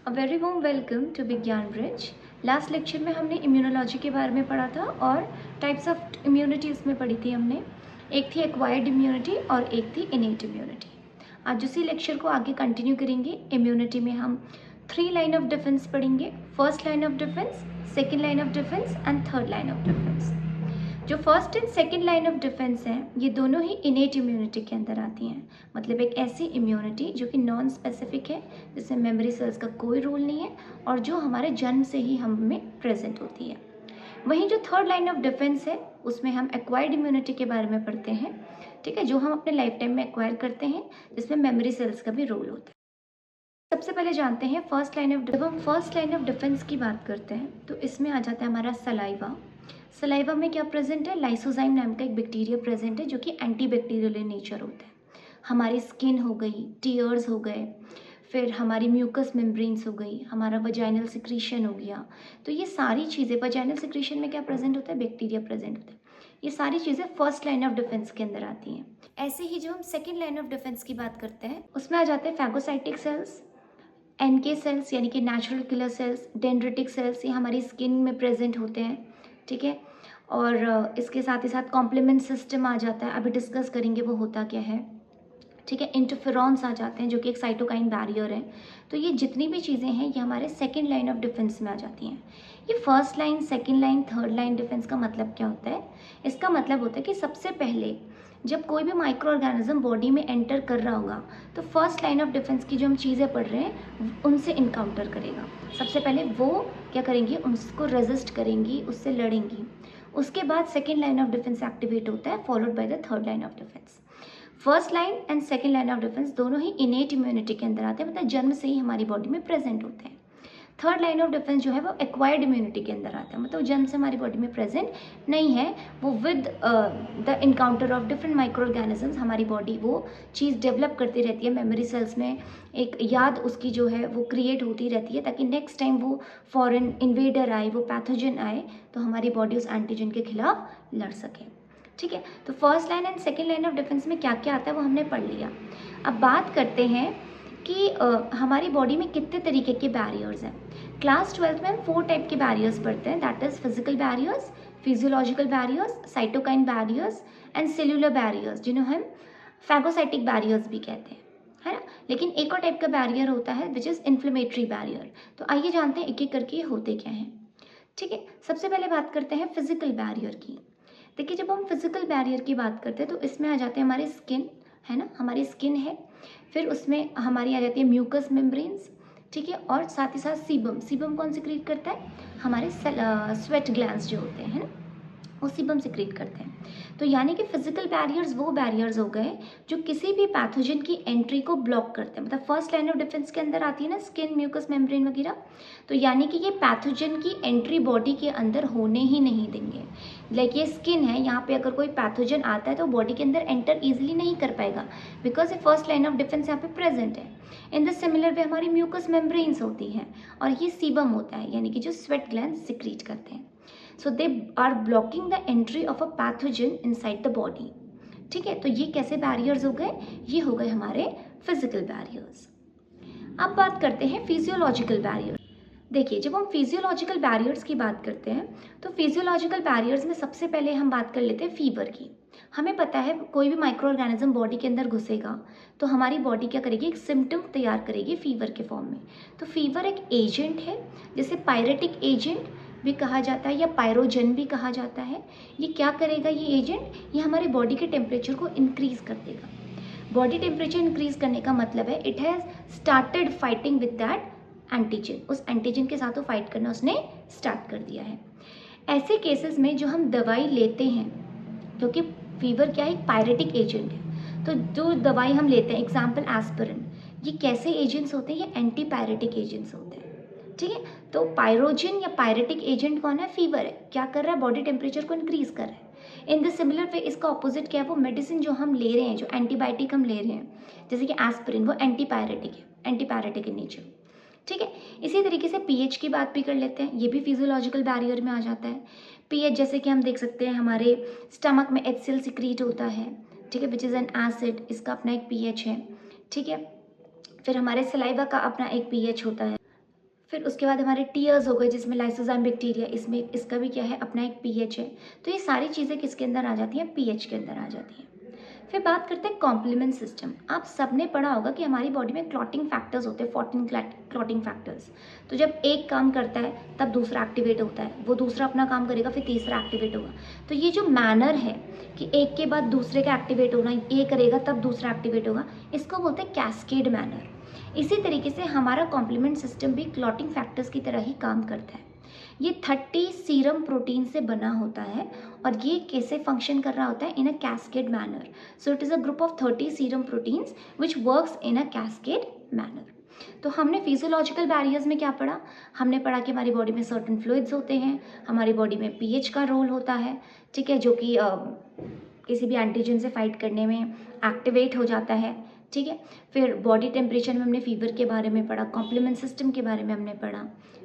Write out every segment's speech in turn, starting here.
A very warm welcome to Vigyan bridge. Last lecture में हमने immunology के बारे में पढ़ा था और टाइप्स ऑफ इम्यूनिटी इसमें पढ़ी थी हमने। एक थी एक्वायर्ड इम्यूनिटी और एक थी इनेट इम्यूनिटी। आज उसी लेक्चर को आगे कंटिन्यू करेंगे। इम्यूनिटी में हम 3 लाइन ऑफ डिफेंस पढ़ेंगे। First line of defence, second line of defence and third line of defence. जो first and second line of defence हैं ये दोनों ही इनेट इम्यूनिटी के अंदर आती हैं। मतलब एक ऐसी इम्यूनिटी जो कि नॉन स्पेसिफिक है, जिसमें मेमोरी सेल्स का कोई रोल नहीं है और जो हमारे जन्म से ही हम में प्रेजेंट होती है। वहीं जो थर्ड लाइन ऑफ डिफेंस है उसमें हम एक्वायर्ड इम्यूनिटी के बारे में पढ़ते हैं। ठीक है, जो हम अपने लाइफ टाइम में एक्वायर करते हैं, जिसमें मेमोरी सेल्स का भी रोल होता है। सबसे पहले जानते हैं फर्स्ट लाइन ऑफ। जब हम फर्स्ट लाइन ऑफ डिफेंस की बात करते हैं तो इसमें आ जाता है हमारा सलाइवा। सलाइवा में क्या प्रेजेंट है? लाइसोजाइम नाम का एक बैक्टीरिया प्रेजेंट है जो कि एंटी बैक्टीरियल इन नेचर होता है। हमारी स्किन हो गई, टीयर्स हो गए, फिर हमारी म्यूकस मेम्ब्रेन्स हो गई, हमारा वजाइनल सिक्रीशन हो गया। तो ये सारी चीज़ें, वजाइनल सिक्रीशन में क्या प्रेजेंट होता है? बैक्टीरिया प्रेजेंट होता है। ये सारी चीज़ें फर्स्ट लाइन ऑफ डिफेंस के अंदर आती हैं। ऐसे ही जो हम सेकेंड लाइन ऑफ डिफेंस की बात करते हैं उसमें आ जाते हैं फैगोसाइटिक सेल्स, एनके सेल्स यानी कि natural killer cells, dendritic cells, ये हमारी स्किन में प्रेजेंट होते हैं। ठीक है, और इसके साथ ही साथ कॉम्प्लीमेंट सिस्टम आ जाता है, अभी डिस्कस करेंगे वो होता क्या है। ठीक है, इंटरफेरॉन्स आ जाते हैं जो कि एक साइटोकाइन बैरियर है। तो ये जितनी भी चीज़ें हैं ये हमारे सेकेंड लाइन ऑफ डिफेंस में आ जाती हैं। ये first line, second line, third line defence का मतलब क्या होता है? इसका मतलब होता है कि सबसे पहले जब कोई भी माइक्रो ऑर्गेनिज्म बॉडी में एंटर कर रहा होगा तो फर्स्ट लाइन ऑफ डिफेंस की जो हम चीज़ें पढ़ रहे हैं उनसे इनकाउंटर करेगा। सबसे पहले वो क्या करेंगी? उसको रेजिस्ट करेंगी, उससे लड़ेंगी। उसके बाद second line of defence activate होता है, followed by the third line of defence. First line and second line of defence दोनों ही इनेट इम्यूनिटी के अंदर आते हैं, मतलब जन्म से ही हमारी बॉडी में प्रेजेंट होते हैं। थर्ड लाइन ऑफ डिफेंस जो है वो एक्वायर्ड इम्यूनिटी के अंदर आता है, मतलब जन्म से हमारी बॉडी में प्रेजेंट नहीं है, वो with the encounter of different micro organisms हमारी बॉडी वो चीज़ डेवलप करती रहती है। मेमोरी सेल्स में एक याद उसकी जो है वो क्रिएट होती रहती है, ताकि नेक्स्ट टाइम वो फॉरेन इन्वेडर आए, वो पैथोजन आए, तो हमारी बॉडी उस एंटीजन के खिलाफ लड़ सके। ठीक है, तो first line and second line of defence में क्या क्या आता है वो हमने पढ़ लिया। अब बात करते हैं कि हमारी बॉडी में कितने तरीके के बैरियर्स हैं। क्लास 12 में हम 4 टाइप के बैरियर्स पढ़ते हैं, that is physical barriers, physiological barriers, cytokine barriers and cellular barriers, जिन्हें हम फैगोसाइटिक बैरियर्स भी कहते हैं, है ना। लेकिन एक और टाइप का बैरियर होता है विच इज़ इन्फ्लेमेटरी बैरियर। तो आइए जानते हैं एक एक करके ये होते क्या हैं। ठीक है, सबसे पहले बात करते हैं फिजिकल बैरियर की। देखिए, जब हम फिजिकल बैरियर की बात करते हैं तो इसमें आ जाते हैं हमारे स्किन, है ना, हमारी स्किन है, फिर उसमें हमारी आ जाती है म्यूकस मेम्ब्रेन्स। ठीक है, और साथ ही साथ सीबम। सीबम कौन सिक्रीट करता है? हमारे स्वेट ग्लैंड्स जो होते हैं, है ना, वो सीबम सिक्रीट करते हैं। तो यानी कि फिजिकल बैरियर्स वो बैरियर्स हो गए जो किसी भी पैथोजन की एंट्री को ब्लॉक करते हैं। मतलब फर्स्ट लाइन ऑफ डिफेंस के अंदर आती है ना स्किन, म्यूकस मेम्ब्रेन वगैरह, तो यानी कि ये पैथोजन की एंट्री बॉडी के अंदर होने ही नहीं देंगे। लाइक ये स्किन है, यहाँ पे अगर कोई पैथोजन आता है तो बॉडी के अंदर एंटर ईजिली नहीं कर पाएगा, बिकॉज ये फर्स्ट लाइन ऑफ डिफेंस यहाँ पे प्रेजेंट है। इन द सिमिलर वे हमारी म्यूकस मेम्ब्रेन्स होती हैं और ये सीबम होता है, यानी कि जो स्वेट ग्लैंड सिक्रीट करते हैं। So they are blocking the entry of a pathogen inside the body. ठीक है, तो ये कैसे बैरियर्स हो गए? ये हो गए हमारे फिजिकल बैरियर्स। अब बात करते हैं फिजियोलॉजिकल बैरियर। देखिए, जब हम फिजियोलॉजिकल बैरियर्स की बात करते हैं तो फिजियोलॉजिकल बैरियर्स में सबसे पहले हम बात कर लेते हैं फीवर की। हमें पता है कोई भी माइक्रो ऑर्गेनिज्म बॉडी के अंदर घुसेगा तो हमारी बॉडी क्या करेगी? एक सिम्टम तैयार करेगी फीवर के फॉर्म में। तो फीवर एक एजेंट है, जिसे पायरेटिक एजेंट भी कहा जाता है या पायरोजन भी कहा जाता है। ये क्या करेगा? ये एजेंट ये हमारी बॉडी के टेम्परेचर को इंक्रीज कर देगा। बॉडी टेम्परेचर इंक्रीज करने का मतलब है it has started fighting with that antigen. उस एंटीजन के साथ वो फाइट करना उसने स्टार्ट कर दिया है। ऐसे केसेस में जो हम दवाई लेते हैं, क्योंकि फीवर क्या है? एक पायरेटिक एजेंट है, तो जो दवाई हम लेते हैं, एग्जाम्पल एस्पिरिन, ये कैसे एजेंट्स होते हैं? ये एंटी पायरेटिक एजेंट्स होते हैं। ठीक है, तो पायरोजिन या पायरेटिक एजेंट कौन है? फीवर है। क्या कर रहा है? बॉडी टेम्परेचर को इंक्रीज कर रहा है। इन द सिमिलर वे इसका ऑपोजिट क्या है? वो मेडिसिन जो हम ले रहे हैं, जो एंटीबायोटिक हम ले रहे हैं, जैसे कि एस्पिरिन, वो एंटीपायरेटिक है, एंटीपायरेटिक इन नेचर। ठीक है, इसी तरीके से पीएच की बात भी कर लेते हैं, ये भी फिजियोलॉजिकल बैरियर में आ जाता है। पीएच जैसे कि हम देख सकते हैं हमारे स्टमक में HCl सिक्रीट होता है, ठीक है, विच इज़ एन एसिड, इसका अपना एक पीएच है। ठीक है, फिर हमारे सलाइवा का अपना एक पीएच होता है। फिर उसके बाद हमारे टीयर्स हो गए जिसमें लाइसोजाइम बैक्टीरिया, इसमें इसका भी क्या है, अपना एक पीएच है। तो ये सारी चीज़ें किसके अंदर आ जाती हैं, पीएच के अंदर आ जाती हैं। फिर बात करते हैं कॉम्प्लीमेंट सिस्टम। आप सबने पढ़ा होगा कि हमारी बॉडी में क्लॉटिंग फैक्टर्स होते हैं, 14 क्लॉटिंग फैक्टर्स। तो जब एक काम करता है तब दूसरा एक्टिवेट होता है, वो दूसरा अपना काम करेगा, फिर तीसरा एक्टिवेट होगा। तो ये जो मैनर है कि एक के बाद दूसरे का एक्टिवेट होना, ये करेगा तब दूसरा एक्टिवेट होगा, इसको बोलते हैं कैस्केड मैनर। इसी तरीके से हमारा कॉम्प्लीमेंट सिस्टम भी क्लॉटिंग फैक्टर्स की तरह ही काम करता है। ये 30 सीरम प्रोटीन से बना होता है और ये कैसे फंक्शन कर रहा होता है, in a cascade manner. So it is a group of 30 serum proteins which works in a cascade manner. तो हमने फिजियोलॉजिकल बैरियर्स में क्या पढ़ा, हमने पढ़ा कि हमारी बॉडी में सर्टेन फ्लूइड्स होते हैं, हमारी बॉडी में पीएच का रोल होता है, ठीक है, जो कि किसी भी एंटीजन से फाइट करने में एक्टिवेट हो जाता है, ठीक है। फिर बॉडी टेम्परेचर में हमने फीवर के बारे में पढ़ा, कॉम्प्लीमेंट सिस्टम के बारे में हमने पढ़ा,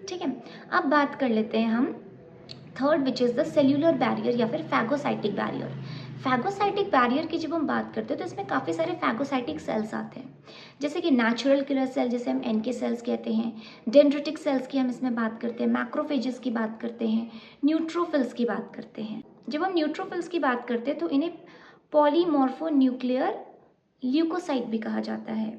ठीक है। अब बात कर लेते हैं हम third which is the cellular barrier या फिर फैगोसाइटिक बैरियर। फैगोसाइटिक बैरियर की जब हम बात करते हैं तो इसमें काफ़ी सारे फैगोसाइटिक सेल्स आते हैं, जैसे कि नेचुरल किलर सेल जिसे हम एनके सेल्स कहते हैं, डेंड्रिटिक सेल्स की हम इसमें बात करते हैं, मैक्रोफेजेस की बात करते हैं, न्यूट्रोफिल्स की बात करते हैं। जब हम न्यूट्रोफिल्स की बात करते हैं तो इन्हें पॉलीमॉर्फोन्यूक्लियर ल्यूकोसाइट भी कहा जाता है,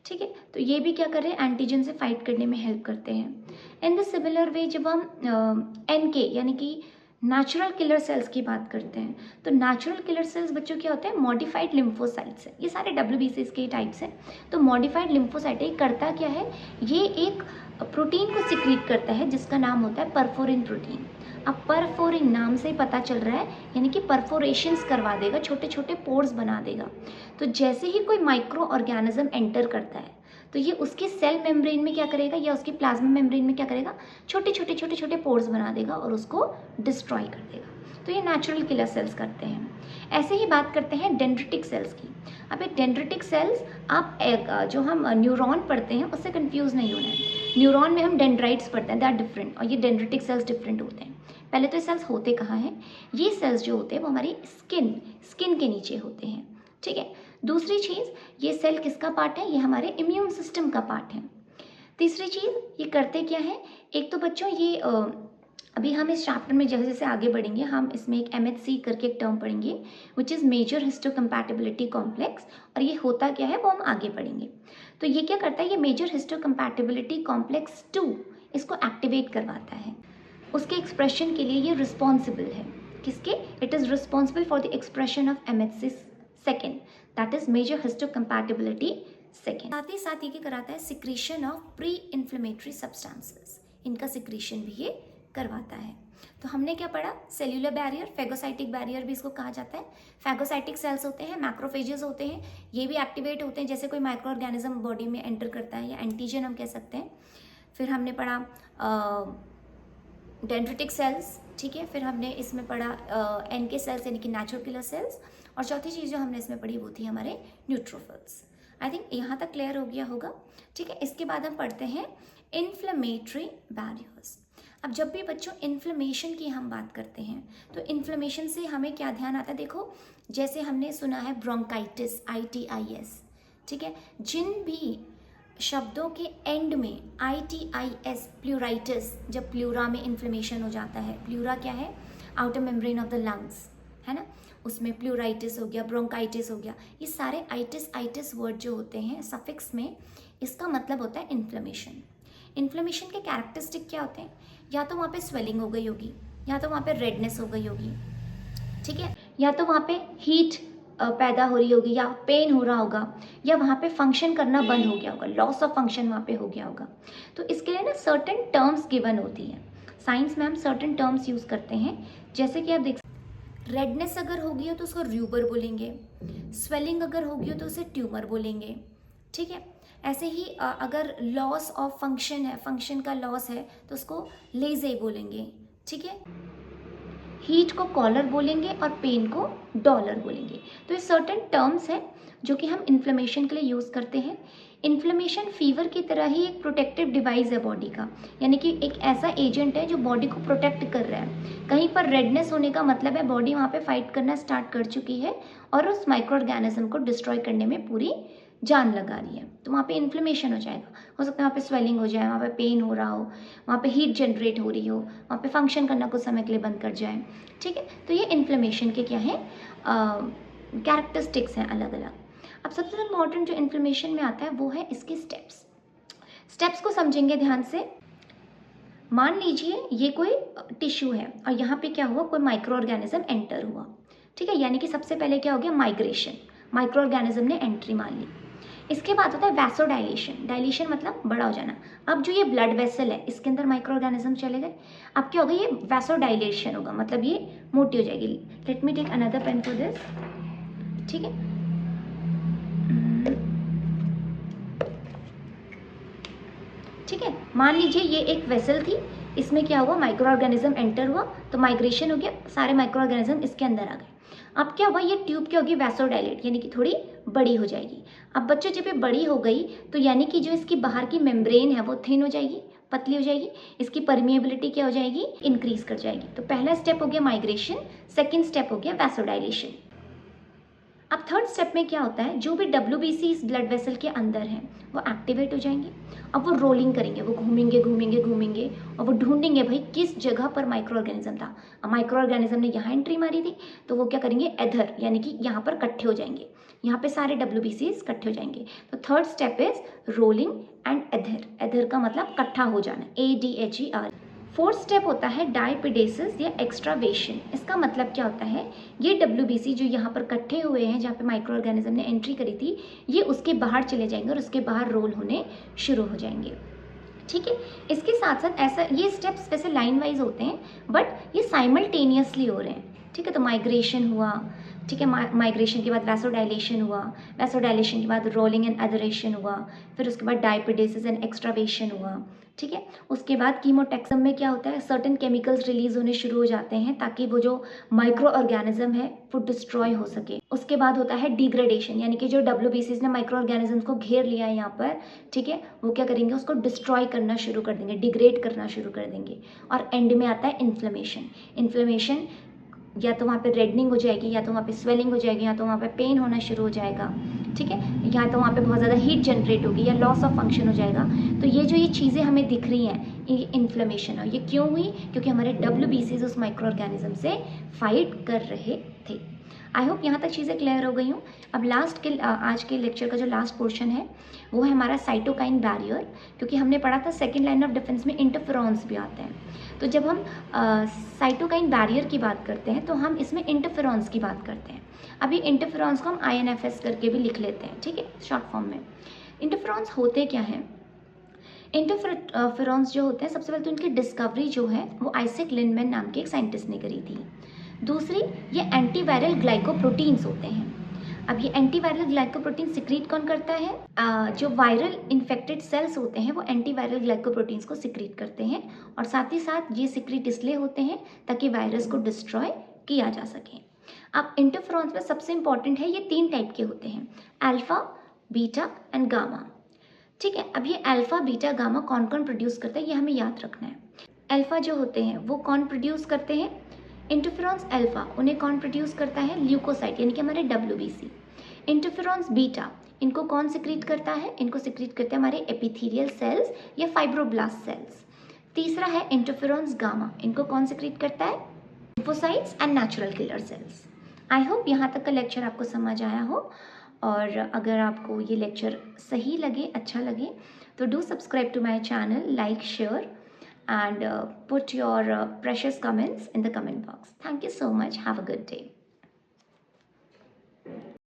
ठीक है। तो ये भी क्या कर रहे हैं, एंटीजन से फाइट करने में हेल्प करते हैं। इन द सिमिलर वे जब हम एनके यानी कि नेचुरल किलर सेल्स की बात करते हैं तो नेचुरल किलर सेल्स बच्चों क्या होते हैं, मॉडिफाइड लिम्फोसाइट्स हैं। ये सारे WBCs के टाइप्स हैं। तो मॉडिफाइड लिम्फोसाइट ये करता क्या है, ये एक प्रोटीन को सिक्रीट करता है जिसका नाम होता है परफोरिन प्रोटीन। अब परफोरिन नाम से ही पता चल रहा है, यानी कि परफोरेशंस करवा देगा, छोटे छोटे पोर्स बना देगा। तो जैसे ही कोई माइक्रो ऑर्गेनिज्म एंटर करता है तो ये उसके सेल मेम्ब्रेन में क्या करेगा या उसकी प्लाज्मा मेम्ब्रेन में क्या करेगा, छोटे छोटे पोर्स बना देगा और उसको डिस्ट्रॉय कर देगा। तो ये नेचुरल किलर सेल्स करते हैं। ऐसे ही बात करते हैं डेंड्रिटिक सेल्स की। अब ये डेंड्रिटिक सेल्स आप जो हम न्यूरॉन पढ़ते हैं उससे कंफ्यूज नहीं होना है। न्यूरॉन में हम डेंड्राइट्स पढ़ते हैं, दैट डिफरेंट, और ये डेंड्रिटिक सेल्स डिफरेंट होते हैं। पहले तो ये सेल्स होते कहाँ हैं, ये सेल्स जो होते हैं वो हमारी स्किन के नीचे होते हैं, ठीक है। दूसरी चीज़, ये सेल किसका पार्ट है, ये हमारे इम्यून सिस्टम का पार्ट है। तीसरी चीज़, ये करते क्या है, एक तो बच्चों ये अभी हम इस चैप्टर में जैसे जैसे आगे बढ़ेंगे हम इसमें एक MHC करके एक टर्म पढ़ेंगे which is major histocompatibility complex, और ये होता क्या है वो हम आगे पढ़ेंगे। तो ये क्या करता है, ये मेजर हिस्टोकम्पैटिबिलिटी कॉम्प्लेक्स 2 इसको एक्टिवेट करवाता है। उसके एक्सप्रेशन के लिए ये रिस्पॉन्सिबल है, किसके, it is responsible for the expression of MHC second, that is major histocompatibility second. साथ ही साथ ये क्या कराता है, secretion of pre inflammatory substances, इनका सिक्रीशन भी ये करवाता है। तो हमने क्या पढ़ा, सेल्यूलर बैरियर, फैगोसाइटिक बैरियर भी इसको कहा जाता है। फैगोसाइटिक सेल्स होते हैं, मैक्रोफेजेस होते हैं, ये भी एक्टिवेट होते हैं जैसे कोई माइक्रो ऑर्गेनिज्म बॉडी में एंटर करता है या एंटीजन हम कह सकते हैं। फिर हमने पढ़ा डेंड्रिटिक सेल्स, ठीक है। फिर हमने इसमें पढ़ा NK सेल्स यानी कि नेचुरल किलर सेल्स, और चौथी चीज़ जो हमने इसमें पढ़ी वो थी हमारे न्यूट्रोफिल्स। आई थिंक यहाँ तक क्लियर हो गया होगा, ठीक है। इसके बाद हम पढ़ते हैं इन्फ्लेमेटरी बैरियर्स। अब जब भी बच्चों इन्फ्लेमेशन की हम बात करते हैं तो इन्फ्लेमेशन से हमें क्या ध्यान आता है, देखो जैसे हमने सुना है ब्रोंकाइटिस, ITIS, ठीक है। जिन भी शब्दों के एंड में ITIS, प्लूराइटिस, जब प्लूरा में इन्फ्लेमेशन हो जाता है, प्लूरा क्या है, outer membrane of the lungs, है ना, उसमें प्लूराइटिस हो गया, ब्रोंकाइटिस हो गया, ये सारे आइटिस वर्ड जो होते हैं सफिक्स में, इसका मतलब होता है इन्फ्लेमेशन। इन्फ्लेमेशन के कैरेक्टरिस्टिक क्या होते हैं, या तो वहाँ पे स्वेलिंग हो गई होगी, या तो वहाँ पे रेडनेस हो गई होगी, ठीक है, या तो वहाँ पे हीट पैदा हो रही होगी, या पेन हो रहा होगा, या वहाँ पे फंक्शन करना बंद हो गया होगा, लॉस ऑफ फंक्शन वहाँ पे हो गया होगा। तो इसके लिए ना सर्टेन टर्म्स गिवन होती हैं, साइंस में हम सर्टेन टर्म्स यूज़ करते हैं, जैसे कि आप देख, रेडनेस अगर होगी हो तो उसको र्यूबर बोलेंगे, स्वेलिंग अगर होगी हो तो उसे ट्यूमर बोलेंगे, ठीक है। ऐसे ही अगर लॉस ऑफ फंक्शन है, फंक्शन का लॉस है तो उसको लेजे बोलेंगे, ठीक है। हीट को कॉलर बोलेंगे और पेन को डॉलर बोलेंगे। तो ये सर्टेन टर्म्स हैं जो कि हम इन्फ्लेमेशन के लिए यूज़ करते हैं। इन्फ्लेमेशन फीवर की तरह ही एक प्रोटेक्टिव डिवाइस है बॉडी का, यानी कि एक ऐसा एजेंट है जो बॉडी को प्रोटेक्ट कर रहा है। कहीं पर रेडनेस होने का मतलब है बॉडी वहाँ पे फाइट करना स्टार्ट कर चुकी है और उस माइक्रो ऑर्गेनिज्म को डिस्ट्रॉय करने में पूरी जान लगा रही है, तो वहाँ पे इन्फ्लेमेशन हो जाएगा। हो सकता है वहाँ पे स्वेलिंग हो जाए, वहाँ पे पेन हो रहा हो, वहाँ पे हीट जनरेट हो रही हो, वहाँ पे फंक्शन करना कुछ समय के लिए बंद कर जाए। ठीक है, तो ये इन्फ्लेमेशन के क्या है कैरेक्टरिस्टिक्स हैं अलग अलग। अब सबसे इम्पॉर्टेंट जो इन्फ्लेमेशन में आता है वो है इसके स्टेप्स को समझेंगे ध्यान से। मान लीजिए ये कोई टिश्यू है और यहाँ पे क्या हुआ, कोई माइक्रो ऑर्गेनिज्म एंटर हुआ। ठीक है, यानी कि सबसे पहले क्या हो गया, माइग्रेशन, माइक्रो ऑर्गेनिज्म ने एंट्री मान ली। इसके बाद होता है वैसोडाइलेशन, डायलेशन मतलब बड़ा हो जाना। अब जो ये ब्लड वेसल है इसके अंदर माइक्रो ऑर्गेनिज्म चले गए, अब क्या होगा, ये वैसोडाइलेशन होगा, मतलब ये मोटी हो जाएगी। Let me take another pen for this. ठीक है, ठीक है, मान लीजिए ये एक वेसल थी, इसमें क्या हुआ, माइक्रो ऑर्गेनिज्म एंटर हुआ, तो माइग्रेशन हो गया, सारे माइक्रो ऑर्गेनिज्म इसके अंदर आ गए। अब क्या हुआ, ये ट्यूब क्या होगी, वैसोडाइलेट, यानी कि थोड़ी बड़ी हो जाएगी। अब बच्चों जब ये बड़ी हो गई तो यानी कि जो इसकी बाहर की मेम्ब्रेन है वो थिन हो जाएगी, पतली हो जाएगी, इसकी परमिएबिलिटी क्या हो जाएगी, इंक्रीज कर जाएगी। तो पहला स्टेप हो गया माइग्रेशन, सेकेंड स्टेप हो गया वैसोडाइलेशन। अब थर्ड स्टेप में क्या होता है, जो भी WBC इस ब्लड वेसल के अंदर हैं वो एक्टिवेट हो जाएंगे। अब वो रोलिंग करेंगे, वो घूमेंगे घूमेंगे घूमेंगे और वो ढूंढेंगे भाई किस जगह पर माइक्रो ऑर्गेनिज्म था। अब माइक्रो ऑर्गेनिज्म ने यहाँ एंट्री मारी थी तो वो क्या करेंगे, एधर, यानी कि यहाँ पर इकट्ठे हो जाएंगे, यहाँ पे सारे WBC इकट्ठे हो जाएंगे। तो third step is rolling and adhere, adhere का मतलब इकट्ठा हो जाना, ADHER। फोर्थ स्टेप होता है डायपिडेसिस या एक्सट्रावेशन। इसका मतलब क्या होता है, ये WBC जो यहाँ पर इकट्ठे हुए हैं जहाँ पे माइक्रो ऑर्गेनिज्म ने एंट्री करी थी, ये उसके बाहर चले जाएंगे और उसके बाहर रोल होने शुरू हो जाएंगे। ठीक है, इसके साथ साथ ऐसा ये स्टेप्स वैसे लाइन वाइज होते हैं बट ये साइमल्टेनियसली हो रहे हैं। ठीक है, तो माइग्रेशन हुआ, ठीक है, माइग्रेशन के बाद वैसोडाइलेशन हुआ, वैसोडाइलेशन के बाद रोलिंग एंड एडरेशन हुआ, फिर उसके बाद डायपिडेसिस एंड एक्सट्रावेशन हुआ। ठीक है, उसके बाद कीमोटैक्सम में क्या होता है, सर्टेन केमिकल्स रिलीज होने शुरू हो जाते हैं ताकि वो जो माइक्रो ऑर्गेनिज्म है वो डिस्ट्रॉय हो सके। उसके बाद होता है डिग्रेडेशन, यानी कि जो WBCs ने माइक्रो ऑर्गेनिजम्स को घेर लिया है यहाँ पर, ठीक है, वो क्या करेंगे, उसको डिस्ट्रॉय करना शुरू कर देंगे, डिग्रेड करना शुरू कर देंगे। और एंड में आता है इन्फ्लेमेशन। इन्फ्लेमेशन या तो वहाँ पे रेडनिंग हो जाएगी, या तो वहाँ पे स्वेलिंग हो जाएगी, या तो वहाँ पे पेन होना शुरू हो जाएगा। ठीक है, या तो वहाँ पे बहुत ज़्यादा हीट जनरेट होगी या लॉस ऑफ फंक्शन हो जाएगा। तो ये जो ये चीज़ें हमें दिख रही हैं, ये इन्फ्लेमेशन है। ये क्यों हुई, क्योंकि हमारे WBCs उस माइक्रो ऑर्गेनिज्म से फाइट कर रहे थे। आई होप यहाँ तक चीज़ें क्लियर हो गई हूँ। अब आज के लेक्चर का जो लास्ट पोर्शन है वो है हमारा साइटोकाइन बैरियर, क्योंकि हमने पढ़ा था सेकेंड लाइन ऑफ डिफेंस में इंटरफेरॉन्स भी आते हैं। तो जब हम साइटोकाइन बैरियर की बात करते हैं तो हम इसमें इंटरफेरॉन्स की बात करते हैं। अभी इंटरफेरॉन्स को हम INFS करके भी लिख लेते हैं, ठीक है, शॉर्ट फॉर्म में। इंटरफेरॉन्स होते क्या हैं, इंटरफेरॉन्स जो होते हैं, सबसे पहले तो इनकी डिस्कवरी जो है वो आइजैक लिंडमैन नाम के एक साइंटिस्ट ने करी थी। दूसरी, ये एंटीवायरल ग्लाइकोप्रोटीन्स होते हैं। अब ये एंटीवायरल ग्लाइकोप्रोटीन सिक्रीट कौन करता है, जो वायरल इन्फेक्टेड सेल्स होते हैं वो एंटीवायरल ग्लाइकोप्रोटीन्स को सिक्रीट करते हैं, और साथ ही साथ ये सिक्रीट इसलिए होते हैं ताकि वायरस को डिस्ट्रॉय किया जा सके। अब इंटरफेरॉन्स में सबसे इंपॉर्टेंट है, ये 3 टाइप के होते हैं, अल्फा, बीटा एंड गामा। ठीक है, अब ये अल्फा, बीटा, गामा कौन कौन प्रोड्यूस करता है ये हमें याद रखना है। अल्फा जो होते हैं वो कौन प्रोड्यूस करते हैं, इंटरफेरॉन्स अल्फा, उन्हें कौन प्रोड्यूस करता है, ल्यूकोसाइट, यानी कि हमारे WBC। इंटरफेरॉन्स बीटा, इनको कौन सिक्रीट करता है, इनको सिक्रीट करते हैं हमारे एपिथेलियल सेल्स या फाइब्रोब्लास्ट सेल्स। तीसरा है इंटरफेरॉन्स गामा, इनको कौन सिक्रीट करता है, lymphocytes and natural killer cells. I hope यहाँ तक का लेक्चर आपको समझ आया हो, और अगर आपको ये लेक्चर सही लगे, अच्छा लगे, तो do subscribe to my channel, like, share and put your precious comments in the comment box. Thank you so much. Have a good day.